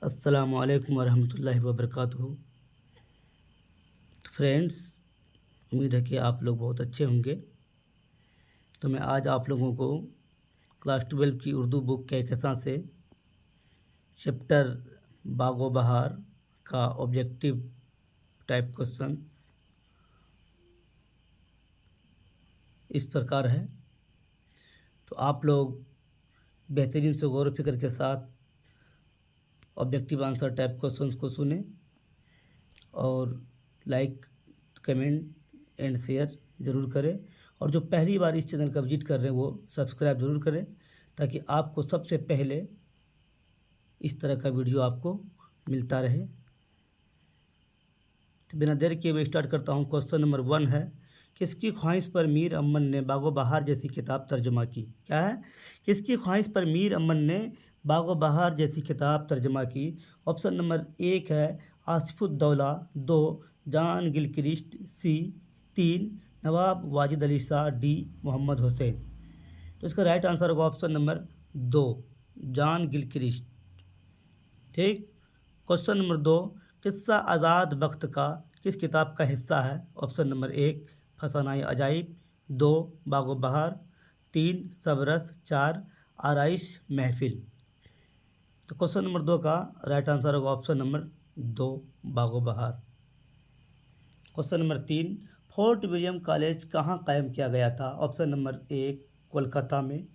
अस्सलामु अलैकुम वरहमतुल्लाहि वबरकातुहू। फ्रेंड्स, उम्मीद है कि आप लोग बहुत अच्छे होंगे। तो मैं आज आप लोगों को क्लास 12 की उर्दू बुक कहकशां से चैप्टर बागो बहार का ऑब्जेक्टिव टाइप क्वेश्चन इस प्रकार है। तो आप लोग बेहतरीन से गौर व फिक्र के साथ ऑब्जेक्टिव आंसर टाइप क्वेश्चंस को सुने और लाइक, कमेंट एंड शेयर ज़रूर करें। और जो पहली बार इस चैनल का विजिट कर रहे हैं वो सब्सक्राइब ज़रूर करें, ताकि आपको सबसे पहले इस तरह का वीडियो आपको मिलता रहे। तो बिना देर किए मैं स्टार्ट करता हूँ। क्वेश्चन नंबर 1 है, किसकी ख्वाहिश पर मीर अमन ने बागो बहार जैसी किताब तर्जुमा की? क्या है? किसकी ख्वाहिश पर मीर अमन ने बागो बहार जैसी किताब तर्जुमा की? ऑप्शन नंबर 1 है आसिफुद्दौला, 2 जॉन गिलक्रिस्ट, सी 3 नवाब वाजिद अली शाह, डी मोहम्मद हुसैन। तो इसका राइट आंसर होगा ऑप्शन नंबर 2 जॉन गिलक्रिस्ट। ठीक। क्वेश्चन नंबर 2, किस्सा आज़ाद बख्त का किस किताब का हिस्सा है? ऑप्शन नंबर 1 फसानाए अजाइब, 2 बागो बहार, 3 सबरस, 4 आराइश महफिल। तो क्वेश्चन नंबर 2 का राइट आंसर होगा ऑप्शन नंबर 2 बागो बहार। Question number 3, fort William college कहाँ कायम किया गया था? ऑप्शन नंबर 1 कोलकाता में,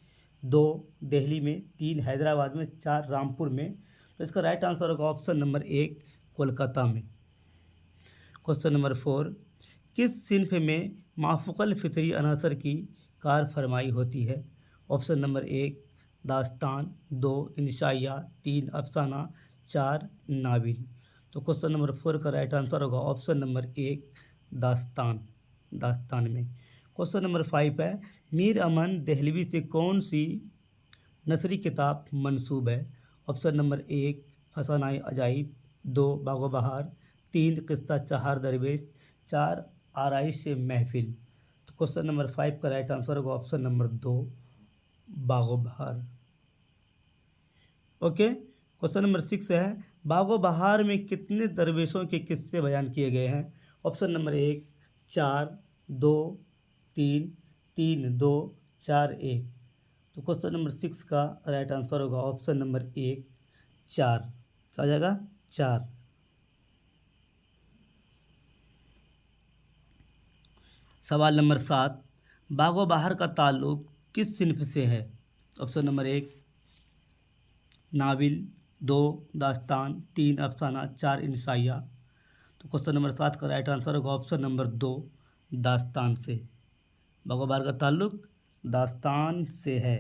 2 दिल्ली में, 3 हैदराबाद में, 4 रामपुर में। तो इसका राइट आंसर होगा ऑप्शन नंबर 1 कोलकाता में। क्वेश्चन नंबर 4, किस सिन्फ में माफ़ुक़ल फ़ितरी अनासर की कार फरमाई होती है? ऑप्शन नंबर 1 दास्तान, 2 इंशाइया, 3 अफसाना, 4 नाविल। तो क्वेश्चन नंबर 4 का राइट आंसर होगा ऑप्शन नंबर 1 दास्तान में। क्वेश्चन नंबर 5 है, मीर अमन देहलवी से कौन सी नसरी किताब मंसूब है? ऑप्शन नंबर 1 फसानाए अजाइब, 2 बागो बहार, 3 किस्सा चहार दरवेश, 4 आराइश महफिल। तो क्वेश्चन नंबर 5 का राइट आंसर होगा ऑप्शन नंबर 2 बागो बहार। ओके। क्वेश्चन नंबर 6 है, बागो बहार में कितने दरवेशों के किस्से बयान किए गए हैं? Option number 1 4, 2 3, 3 2, 4 1। तो क्वेश्चन नंबर 6 का राइट आंसर होगा ऑप्शन नंबर 1 4। क्या हो जाएगा? 4। सवाल नंबर 7, बागो बहार का ताल्लुक किस सिन्फ से है? ऑप्शन नंबर 1 नाविल, 2 दास्तान, 3 अफसाना, 4 इंसाइया। तो क्वेश्चन नंबर 7 का राइट आंसर होगा ऑप्शन नंबर 2 दास्तान से। बागो बहार का ताल्लुक दास्तान से है।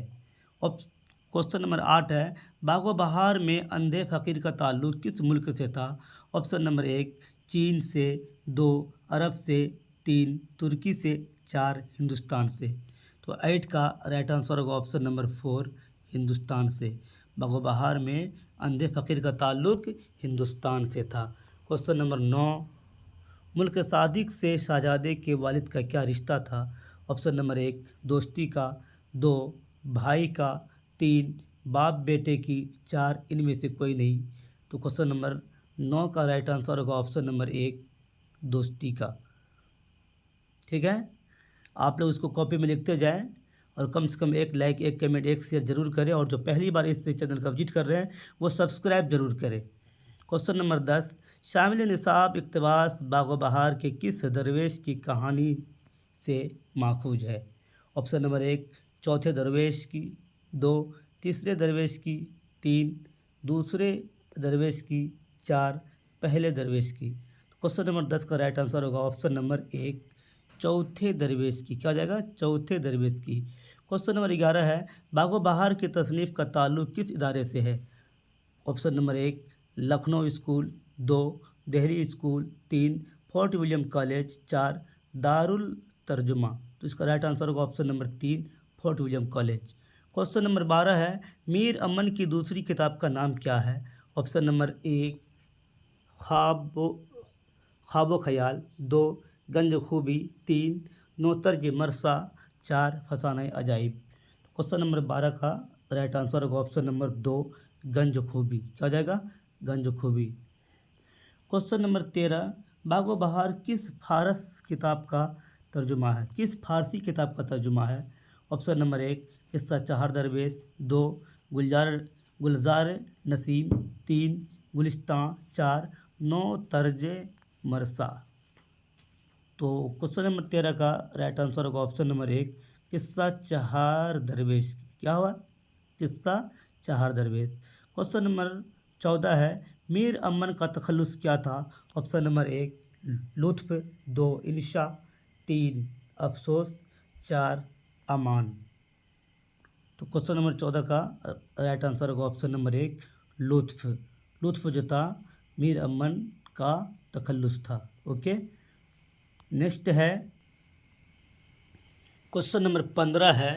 क्वेश्चन नंबर 8 है, बागो बहार में अंधे फ़कीर का ताल्लुक किस मुल्क से था? ऑप्शन नंबर 1 चीन से, 2 अरब से, 3 तुर्की से, 4 हिंदुस्तान से। तो 8 का राइट आंसर होगा ऑप्शन नंबर 4 हिंदुस्तान से। बागो बहार में अंधे फ़कीर का ताल्लुक हिंदुस्तान से था। क्वेश्चन नंबर 9, मुल्क सादिक से शहजादे के वालिद का क्या रिश्ता था? ऑप्शन नंबर 1 दोस्ती का, 2 भाई का, 3 बाप बेटे की, 4 इनमें से कोई नहीं। तो क्वेश्चन नंबर 9 का राइट आंसर होगा ऑप्शन नंबर 1 दोस्ती का। ठीक है। आप लोग इसको कॉपी में लिखते जाएं और कम से कम एक लाइक, एक कमेंट, एक शेयर ज़रूर करें। और जो पहली बार इस चैनल का विजिट कर रहे हैं वो सब्सक्राइब ज़रूर करें। क्वेश्चन नंबर 10, शामिल निसाब इक़्तिबास बागो बहार के किस दरवेश की कहानी से माखूज है? ऑप्शन नंबर 1 चौथे दरवेश की, 2 तीसरे दरवेश की, 3 दूसरे दरवेश की, 4 पहले दरवेश की। क्वेश्चन नंबर 10 का राइट आंसर होगा ऑप्शन नंबर 1 चौथे दरवेश की। क्या हो जाएगा? चौथे दरवेश की। क्वेश्चन नंबर 11 है, बागो बहार की तसनीफ़ का ताल्लुक किस इदारे से है? Option number 1 Lucknow school, 2 Delhi school, 3 fort William college, 4 Darul तर्जुमा। तो इसका राइट आंसर होगा option number 3 fort William college. Question number 12 है, मीर अमन की दूसरी किताब का नाम क्या है? ऑप्शन नंबर 1 ख्वाबो ख्याल, 2 गंज खूबी, 3 नोतर्ज मरसा, 4 फसानाए अजाइब। क्वेश्चन नंबर 12 का राइट आंसर होगा ऑप्शन नंबर 2 गंज खूबी। क्या हो जाएगा? गंज खूबी। क्वेश्चन नंबर 13, बागो बहार किस फारस किताब का तर्जुमा है? किस फारसी किताब का तर्जुमा है? ऑप्शन नंबर 1 किस्सा चार दरवेश, 2 गुलजार गुलजार नसीम, 3 गुलिस्तान, 4 नौ तर्ज मरसा। तो क्वेश्चन नंबर 13 का राइट आंसर होगा ऑप्शन नंबर 1 किस्सा चार दरवेश। क्या हुआ? किस्सा चार दरवेश। क्वेश्चन नंबर 14 है, मीर अमन का तखल्लुस क्या था? ऑप्शन नंबर 1 लुत्फ, 2 इंशा, 3 अफसोस, 4 अमान। तो क्वेश्चन नंबर 14 का राइट आंसर होगा ऑप्शन नंबर 1 लुत्फ। लुत्फ जो था मीर अमन का तखल्लुस था। ओके, नेक्स्ट है क्वेश्चन नंबर 15 है,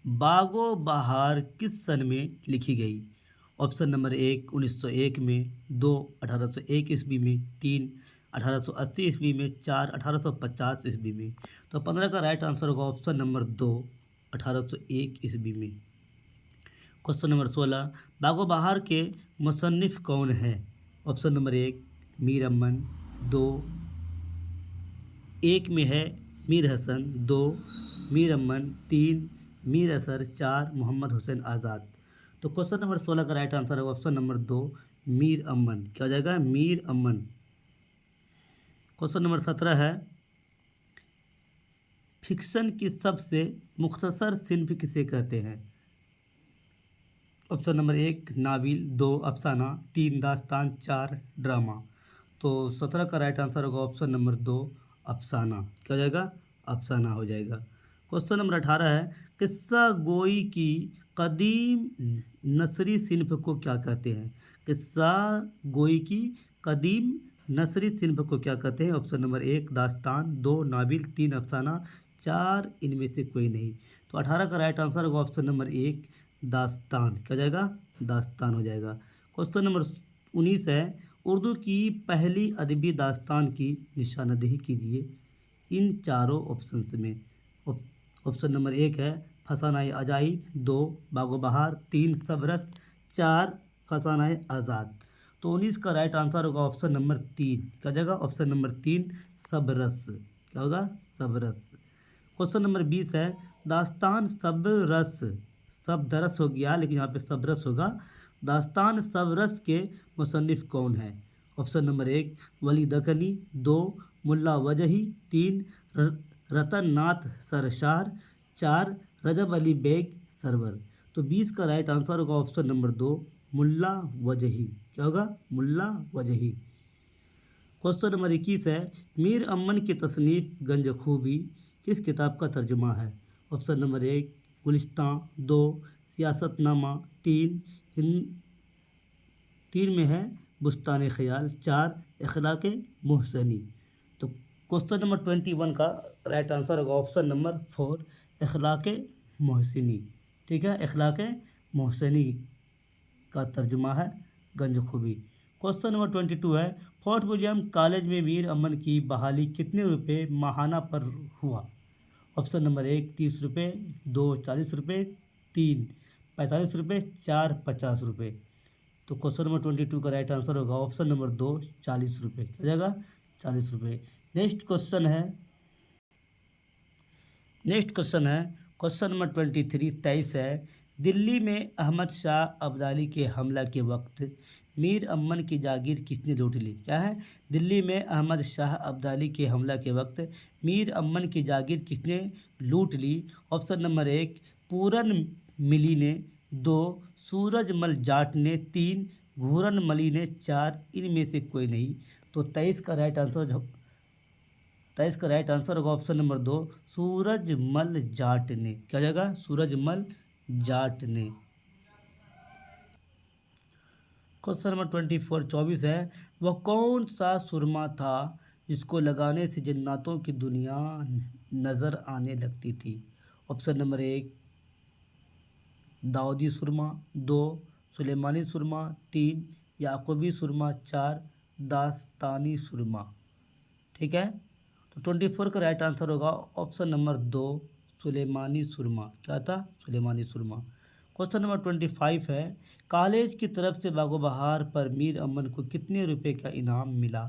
बागो बहार किस सन में लिखी गई? ऑप्शन नंबर 1 1901 में, 2 1801 ईस्वी में, 3 1880 ईस्वी में, 4 1850 ईस्वी में। तो 15 का राइट आंसर होगा ऑप्शन नंबर 2 1801 ईस्वी में। क्वेश्चन नंबर 16, बागो बहार के मुसन्निफ कौन है? ऑप्शन नंबर 1 मीर अमन, 2 1 में है मीर हसन, 2 मीर अमन, 3 मीर असर, 4 मोहम्मद हुसैन आज़ाद। तो क्वेश्चन नंबर 16 का राइट आंसर है ऑप्शन नंबर 2 मीर अमन। क्या हो जाएगा? मीर अमन। क्वेश्चन नंबर 17 है, फिक्शन की सबसे मुख्तसर सिन्फ किसे कहते हैं? ऑप्शन नंबर 1 नाविल, 2 अफसाना, 3 दास्तान, 4 ड्रामा। तो 17 का राइट आंसर होगा ऑप्शन नंबर 2 अफसाना। क्या हो जाएगा? अफसाना हो जाएगा। क्वेश्चन नंबर 18 है, किस्सा गोई की कदीम नसरी सिन्फ को क्या कहते हैं? किस्सा गोई की कदीम नसरी सिन्फ को क्या कहते हैं? ऑप्शन नंबर 1 दास्तान, 2 नाविल, 3 अफसाना, 4 इनमें से कोई नहीं। तो 18 का राइट आंसर होगा ऑप्शन नंबर 1 दास्तान। क्या हो जाएगा? दास्तान हो जाएगा। क्वेश्चन नंबर 19 है, उर्दू की पहली अदबी दास्तान की निशानदेही कीजिए इन चारों ऑप्शंस में। ऑप्शन नंबर 1 है फसानाए अजाइब, 2 बागो बहार, 3 सबरस, 4 फसानाए आज़ाद। तो 19 का राइट आंसर होगा ऑप्शन नंबर 3। क्या जाएगा? Option number 3 Sabras. क्या होगा? सबरस। क्वेश्चन नंबर 20 है, दास्तान सबरस, सब दरस हो गया लेकिन यहाँ पे सबरस होगा। दास्तान सबरस के मुसन्निफ कौन है? ऑप्शन नंबर 1 वली दकनी, 2 मुल्ला वजही, 3 रतन नाथ सरशार, 4 रजब अली बेग सरवर। तो 20 का राइट आंसर होगा ऑप्शन नंबर 2 मुल्ला वजही। क्या होगा? मुल्ला वजही। क्वेश्चन नंबर 21 है, मीर अमन की तसनीफ गंज खूबी किस किताब का तर्जुमा है? ऑप्शन नंबर 1 गुलिस्तान, 2 सियासतनामा, 3 में है बुस्तान ख्याल, 4 अखलाक मोहसनी। तो क्वेश्चन नंबर 21 का राइट आंसर होगा ऑप्शन नंबर 4 अखलाक मोहसनी। ठीक है, अखलाक मोहसनी का तर्जुमा है गंज खूबी। क्वेश्चन नंबर 22 है, फोर्ट विलियम कॉलेज में मीर अमन की बहाली कितने रुपए माहाना पर हुआ? ऑप्शन नंबर 1 30 रुपये, 2 40 रुपये, 3 45 रुपये, 4 50 रुपये। तो क्वेश्चन नंबर 22 का राइट आंसर होगा ऑप्शन नंबर 2 40 रुपये। क्या जाएगा? 40 रुपये। नेक्स्ट क्वेश्चन है क्वेश्चन नंबर 23 है, दिल्ली में अहमद शाह अब्दाली के हमला के वक्त मीर अमन की जागीर किसने लूट ली? क्या है? दिल्ली में अहमद शाह अब्दाली के हमला के वक्त मीर अमन की जागीर किसने लूट ली? ऑप्शन नंबर 1 पूरन मिली ने, 2 सूरजमल जाट ने, 3 घूरन मली ने, 4 इनमें से कोई नहीं। तो 23 का राइट आंसर होगा ऑप्शन नंबर 2 सूरजमल जाट ने। क्या जाएगा? सूरजमल जाट ने। क्वेश्चन नंबर 24 है, वह कौन सा सुरमा था जिसको लगाने से जन्नतों की दुनिया नज़र आने लगती थी? ऑप्शन नंबर 1 दाऊदी सुरमा, 2 सुलेमानी सुरमा, 3 याकूबी सुरमा, 4 दास्तानी सुरमा। ठीक है, तो 24 का राइट आंसर होगा ऑप्शन नंबर 2 सुलेमानी सुरमा। क्या था? सुलेमानी सुरमा। क्वेश्चन नंबर 25 है, कॉलेज की तरफ से बागो बहार पर मीर अमन को कितने रुपए का इनाम मिला?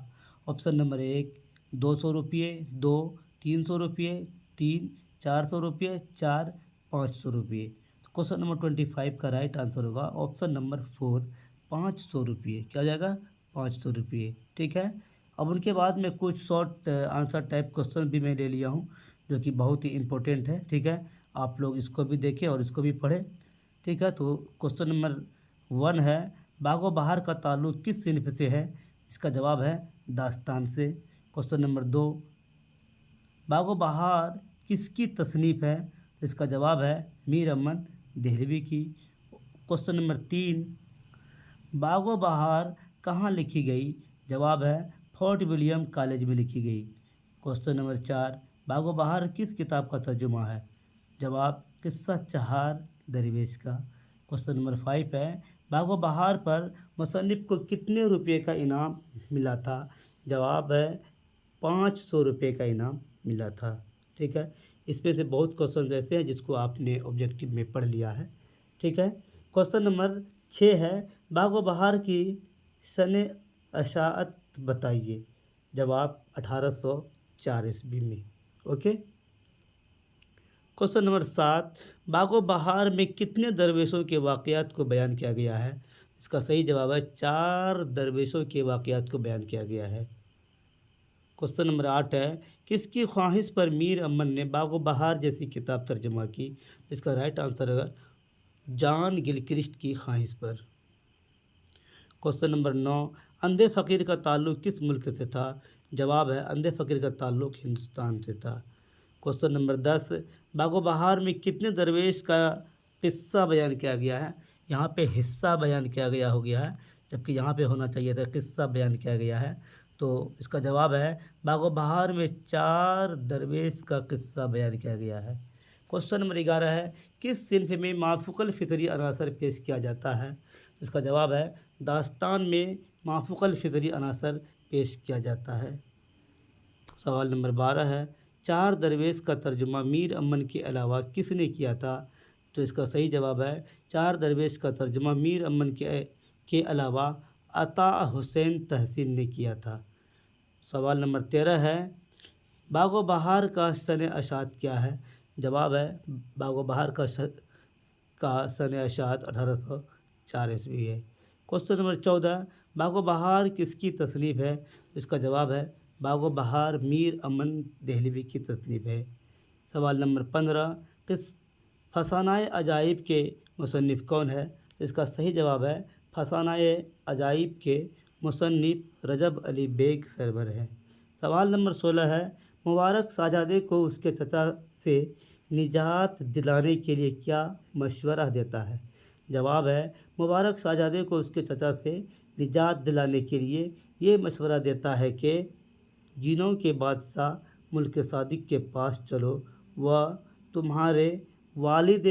ऑप्शन नंबर 1 200 रुपये, 2 300 रुपये, 3 400 रुपये, 4 500 रुपये। तो क्वेश्चन नंबर 25 का राइट आंसर होगा ऑप्शन नंबर 4 500 रुपये। क्या हो जाएगा? 500 रुपये। ठीक है। अब उनके बाद में कुछ शॉर्ट आंसर टाइप क्वेश्चन भी मैं ले लिया हूँ जो कि बहुत ही इम्पोर्टेंट है। ठीक है, आप लोग इसको भी देखें और इसको भी पढ़ें। ठीक है, तो क्वेश्चन नंबर 1 है, बागो बहार का ताल्लुक़ किस सिन्फ से है? इसका जवाब है दास्तान से। क्वेश्चन नंबर 2, बागो बहार किसकी तसनीफ़ है? इसका जवाब है मीर अमन देहलवी की। क्वेश्चन नंबर 3, बागो बहार कहाँ लिखी गई? जवाब है फोर्ट विलियम कॉलेज में लिखी गई। क्वेश्चन नंबर 4, बागो बहार किस किताब का तर्जुमा है? जवाब किस्सा चहार दरवेश का। क्वेश्चन नंबर 5 है, बागो बहार पर मुसन्निफ़ को कितने रुपये का इनाम मिला था? जवाब है 500 रुपये का इनाम मिला था। ठीक है, इसमें से बहुत क्वेश्चन ऐसे हैं जिसको आपने ऑब्जेक्टिव में पढ़ लिया है। ठीक है। क्वेश्चन नंबर 6 है, बागो बहार की सने अशाअत बताइए। जवाब 1804 ईस्वी में। ओके। क्वेश्चन नंबर 7, बागो बहार में कितने दरवेशों के वाक़यात को बयान किया गया है? इसका सही जवाब है 4 दरवेशों के वाक़यात को बयान किया गया है। क्वेश्चन नंबर 8 है, किसकी ख्वाहिश पर मीर अमन ने बागो बहार जैसी किताब तर्जुमा की? इसका राइट आंसर है जॉन गिलक्रिस्ट की ख्वाहिश पर। क्वेश्चन नंबर 9, अंधे फ़कीर का ताल्लुक़ किस मुल्क से था? जवाब है अंधे फ़कीर का ताल्लुक़ हिंदुस्तान से था। क्वेश्चन नंबर 10, बागो बहार में कितने दरवेश का किस्सा बयान किया गया है? यहाँ पे हिस्सा बयान किया गया हो गया है, जबकि यहाँ पे होना चाहिए था किस्सा बयान किया गया है। तो इसका जवाब है बागो बहार में 4 दरवेश का किस्सा बयान किया गया है। क्वेश्चन नंबर 11 है, किस सिन्फ में माफ़ूक़ल फ़ितरी अनासर पेश किया जाता है? इसका जवाब है दास्तान में माफ़ूक़ल फ़ितरी अनासर पेश किया जाता है। सवाल नंबर 12 है, 4 दरवेश का तर्जुमा मीर अमन के अलावा किसने किया था? तो इसका सही जवाब है 4 दरवेश का तर्जुमा मीर अमन के अलावा अता हुसैन तहसीन ने किया था। सवाल नंबर 13 है, बागो बहार का सन अशात क्या है? जवाब है बागो बहार का सन अशात 1804 ईस्वी है। क्वेश्चन नंबर 14, बागो बहार किसकी तसनीफ़ है? इसका जवाब है बागो बहार मीर अमन देहलवी की तसनीफ़ है। सवाल नंबर 15, किस फसानाए अजाइब के मुसन्निफ़ कौन है? इसका सही जवाब है फसानाए अजाइब के मुसन्निफ़ रजब अली बेग सरवर है। सवाल नंबर 16 है, मुबारक शाहज़ादे को उसके चचा से निजात दिलाने के लिए क्या मशवरा देता है? जवाब है मुबारक शाहज़ादे को उसके चचा से निजात दिलाने के लिए ये मशवरा देता है कि जिनों के बादशाह मुल्क सादिक के पास चलो, वह तुम्हारे वालिद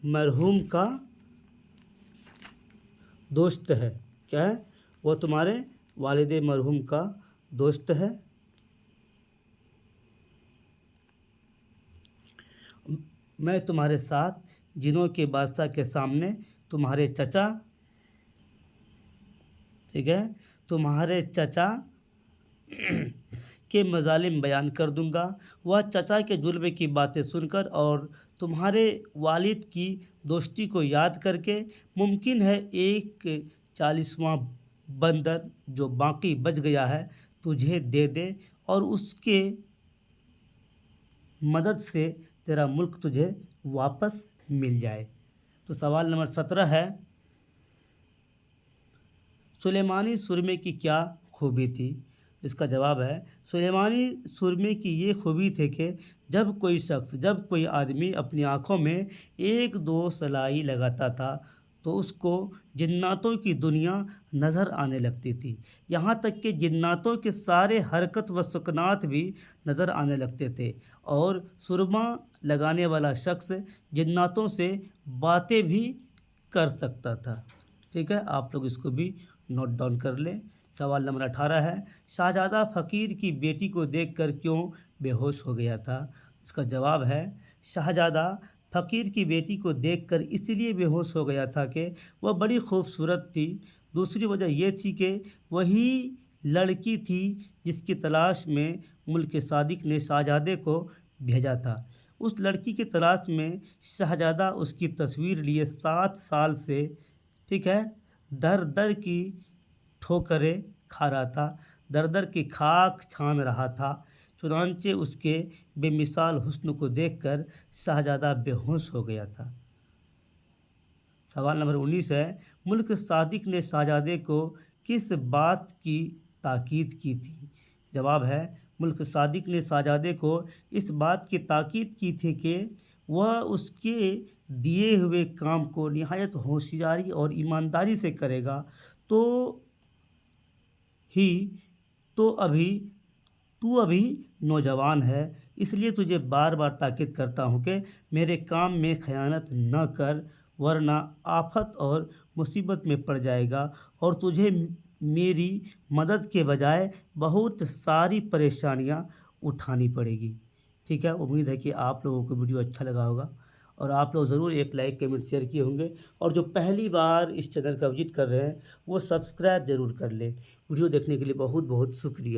मरहूम का दोस्त है। क्या है? वह तुम्हारे वालिद मरहूम का दोस्त है। मैं तुम्हारे साथ जिनों के बादशाह के सामने तुम्हारे चचा, ठीक है, तुम्हारे चचा के मज़ालिम बयान कर दूंगा। वह चचा के जुल्म की बातें सुनकर और तुम्हारे वालिद की दोस्ती को याद करके मुमकिन है एक 40वां बंदर जो बाकी बच गया है तुझे दे दे और उसके मदद से तेरा मुल्क तुझे वापस मिल जाए। तो सवाल नंबर 17 है, सुलेमानी सुरमे की क्या खूबी थी? इसका जवाब है सुलेमानी सुरमे की ये खूबी थी कि जब कोई आदमी अपनी आँखों में 1-2 सलाई लगाता था तो उसको जिन्नातों की दुनिया नज़र आने लगती थी। यहाँ तक कि जिन्नातों के सारे हरकत व सुकनात भी नज़र आने लगते थे और सुरमा लगाने वाला शख्स जिन्नातों से बातें भी कर सकता था। ठीक है, आप लोग इसको भी नोट डाउन कर लें। सवाल नंबर 18 है, शाहज़ादा फ़कीर की बेटी को देखकर क्यों बेहोश हो गया था? इसका जवाब है शाहज़ादा फ़कीर की बेटी को देखकर इसलिए बेहोश हो गया था कि वह बड़ी खूबसूरत थी। दूसरी वजह ये थी कि वही लड़की थी जिसकी तलाश में मुल्क सादिक ने शहजादे को भेजा था। उस लड़की की तलाश में शहजादा उसकी तस्वीर लिए 7 साल से, ठीक है, दर दर की ठोकरें खा रहा था, दर दर की खाक छान रहा था। चुनांचे उसके बेमिसाल हुस्न को देखकर शहजादा बेहोश हो गया था। सवाल नंबर 19 है, मुल्क सादिक ने शहजादे को किस बात की ताकीद की थी? जवाब है, मुल्क सादिक ने शहजादे को इस बात की ताकीद की थी कि वह उसके दिए हुए काम को निहायत होशियारी और ईमानदारी से करेगा। तो ही तो अभी तू अभी नौजवान है, इसलिए तुझे बार बार ताकीद करता हूँ कि मेरे काम में खयानत न कर, वरना आफत और मुसीबत में पड़ जाएगा और तुझे मेरी मदद के बजाय बहुत सारी परेशानियाँ उठानी पड़ेगी। ठीक है, उम्मीद है कि आप लोगों को वीडियो अच्छा लगा होगा और आप लोग ज़रूर एक लाइक कमेंट शेयर किए होंगे, और जो पहली बार इस चैनल का विजिट कर रहे हैं वो सब्सक्राइब ज़रूर कर लें। वीडियो देखने के लिए बहुत बहुत शुक्रिया।